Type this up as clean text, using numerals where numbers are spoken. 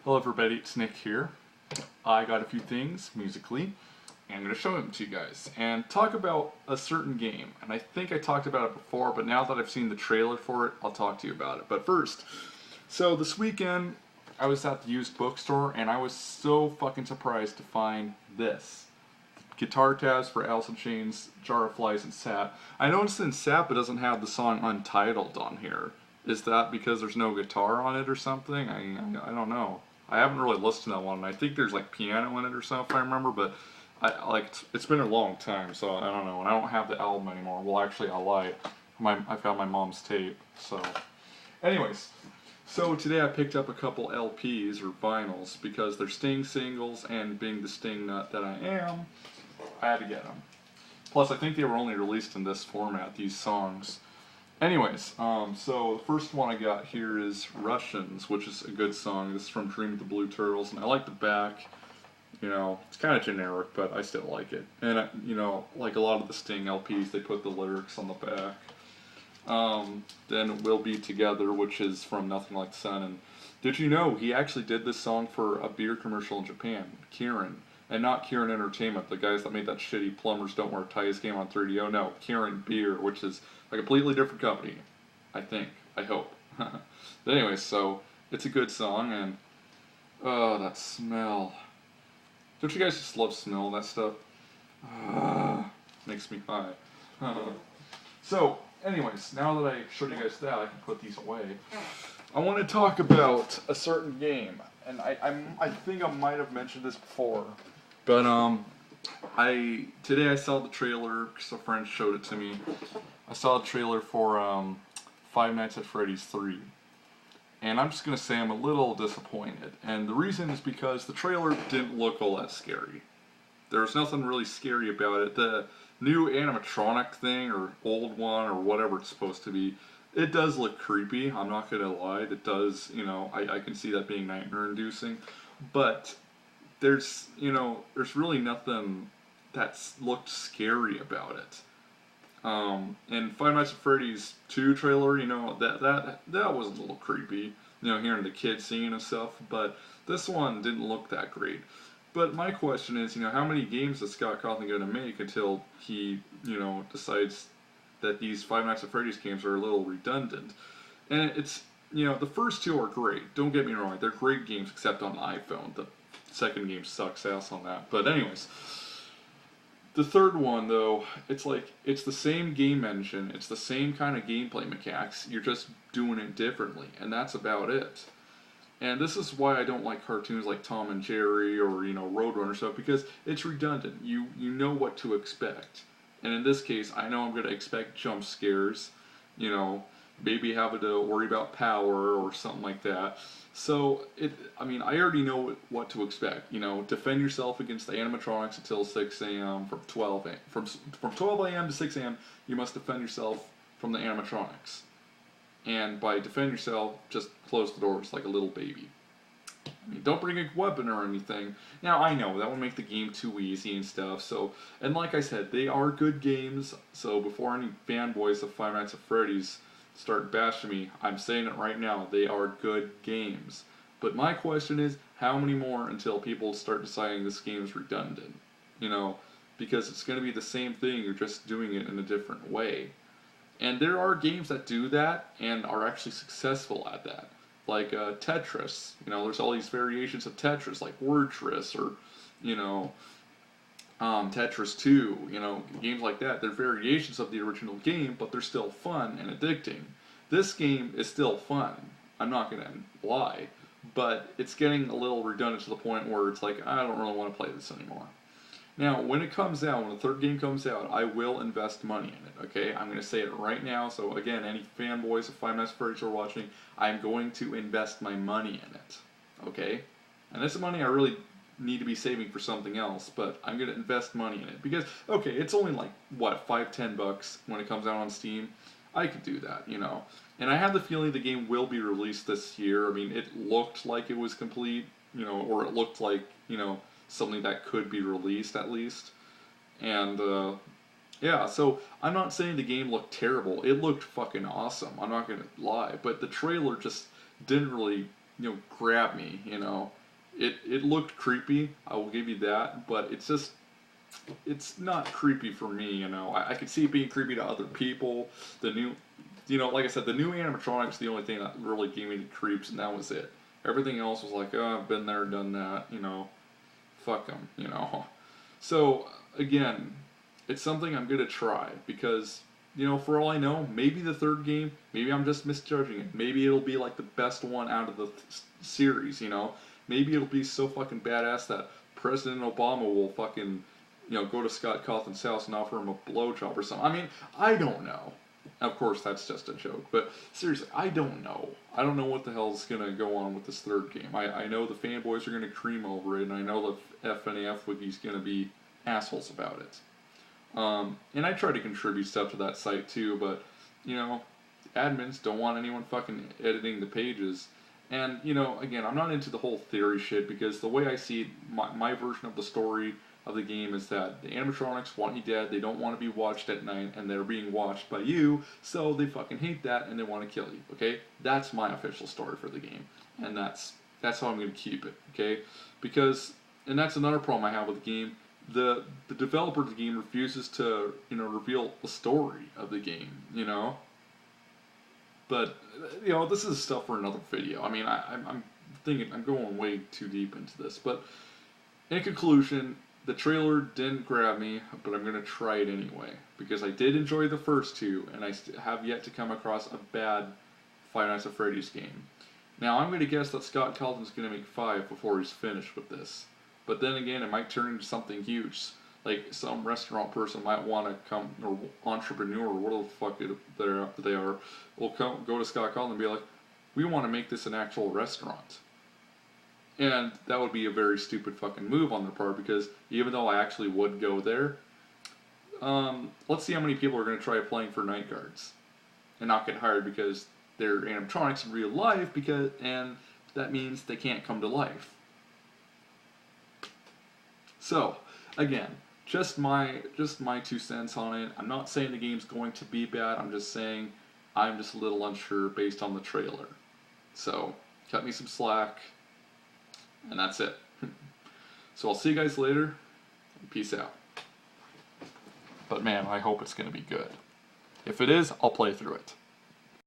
Hello everybody, it's Nick here. I got a few things musically, and I'm going to show them to you guys and talk about a certain game. And I think I talked about it before, but now that I've seen the trailer for it, I'll talk to you about it. But first, so this weekend I was at the used bookstore and I was so fucking surprised to find this. Guitar tabs for Alice in Chains, Jar of Flies, and Sap. I noticed in Sap it doesn't have the song Untitled on here. Is that because there's no guitar on it or something? I don't know. I haven't really listened to that one. I think there's like piano in it or something, if I remember, but it's been a long time, so I don't know. And I don't have the album anymore. Well, actually, I lied. I've got my mom's tape. So, anyways, so today I picked up a couple LPs or vinyls because they're Sting singles, and being the Sting nut that I am, I had to get them. Plus, I think they were only released in this format, these songs. Anyways, so the first one I got here is Russians, which is a good song. This is from Dream of the Blue Turtles, and I like the back. You know, it's kind of generic, but I still like it. And, like a lot of the Sting LPs, they put the lyrics on the back. Then We'll Be Together, which is from Nothing Like the Sun. And did you know he actually did this song for a beer commercial in Japan, Kirin? And not Kirin Entertainment, the guys that made that shitty Plumbers Don't Wear Ties game on 3DO. No, Kirin Beer, which is a completely different company. I think. I hope. But anyways, so it's a good song, and oh, that smell. Don't you guys just love smell that stuff? Makes me high. So, anyways, now that I showed you guys that, I can put these away. I want to talk about a certain game, and I think I might have mentioned this before, but today I saw the trailer because a friend showed it to me. I saw the trailer for Five Nights at Freddy's 3. And I'm just going to say I'm a little disappointed. And the reason is because the trailer didn't look all that scary. There was nothing really scary about it. The new animatronic thing, or old one, or whatever it's supposed to be, it does look creepy. I'm not going to lie. It does, I can see that being nightmare-inducing. But there's really nothing that's looked scary about it. And Five Nights at Freddy's 2 trailer, that was a little creepy, hearing the kids singing and stuff, but this one didn't look that great. But my question is, how many games is Scott Cawthon going to make until he, decides that these Five Nights at Freddy's games are a little redundant? And it's, the first two are great, don't get me wrong, they're great games except on the iPhone. The second game sucks ass on that. But anyways, the third one, though, it's the same game engine, it's the same kind of gameplay mechanics, you're just doing it differently, and that's about it. And this is why I don't like cartoons like Tom and Jerry or, Roadrunner stuff, because it's redundant. You know what to expect. And in this case, I know I'm going to expect jump scares, maybe having to worry about power or something like that. So, I already know what to expect. Defend yourself against the animatronics until 6 a.m. From 12 a.m. From 12 a.m. to 6 a.m., you must defend yourself from the animatronics. And by defend yourself, just close the doors like a little baby. Don't bring a weapon or anything. Now, I know, that would make the game too easy and stuff. So, and like I said, they are good games. So, before any fanboys of Five Nights at Freddy's start bashing me, I'm saying it right now, they are good games. But my question is, how many more until people start deciding this game is redundant? Because it's going to be the same thing, you're just doing it in a different way. And there are games that do that and are actually successful at that. Like Tetris, there's all these variations of Tetris, like Wordtris or, Tetris 2, games like that. They're variations of the original game, but they're still fun and addicting. This game is still fun, I'm not going to lie, but it's getting a little redundant to the point where it's like, I don't really want to play this anymore. Now, when it comes out, when the third game comes out, I will invest money in it, okay? I'm going to say it right now, so again, any fanboys of Five Nights at Freddy's who are watching, I'm going to invest my money in it, okay? And this is money I really need to be saving for something else, but I'm going to invest money in it. Because, okay, it's only like, $5-10 when it comes out on Steam. I could do that, And I have the feeling the game will be released this year. It looked like it was complete, or it looked like, something that could be released at least. And, yeah, so I'm not saying the game looked terrible. It looked fucking awesome. I'm not going to lie. But the trailer just didn't really grab me. It looked creepy. I will give you that, but it's not creepy for me. I could see it being creepy to other people. The new, like I said, the new animatronics, the only thing that really gave me the creeps, and that was it. Everything else was like, oh, I've been there, done that. Fuck them. So again, it's something I'm gonna try because. For all I know, maybe the third game, maybe I'm just misjudging it. Maybe it'll be like the best one out of the series, Maybe it'll be so fucking badass that President Obama will fucking, go to Scott Cawthon's house and offer him a blowjob or something. I mean, I don't know. Of course, that's just a joke, but seriously, I don't know. I don't know what the hell's gonna go on with this third game. I know the fanboys are gonna cream over it, and I know the FNAF Wiki's gonna be assholes about it. And I try to contribute stuff to that site too, but, admins don't want anyone fucking editing the pages. And, again, I'm not into the whole theory shit because the way I see it, my version of the story of the game is that the animatronics want you dead, they don't want to be watched at night, and they're being watched by you, so they fucking hate that and they want to kill you, okay? That's my official story for the game, and that's how I'm going to keep it, okay? Because, and that's another problem I have with the game, the developer of the game refuses to, reveal the story of the game, But, this is stuff for another video. I mean, I'm thinking, I'm going way too deep into this. But, in conclusion, the trailer didn't grab me, but I'm going to try it anyway. Because I did enjoy the first two, and I have yet to come across a bad Five Nights at Freddy's game. Now, I'm going to guess that Scott Cawthon's going to make 5 before he's finished with this. But then again, it might turn into something huge. Like, some restaurant person might want to come, or entrepreneur, or whatever the fuck they are, will go to Scott Cawthon and be like, we want to make this an actual restaurant. And that would be a very stupid fucking move on their part, because even though I actually would go there, let's see how many people are going to try playing for night guards and not get hired because they're animatronics in real life, and that means they can't come to life. So, again, just my 2 cents on it. I'm not saying the game's going to be bad. I'm just saying I'm just a little unsure based on the trailer. So, cut me some slack, and that's it. So I'll see you guys later. Peace out. But man, I hope it's going to be good. If it is, I'll play through it.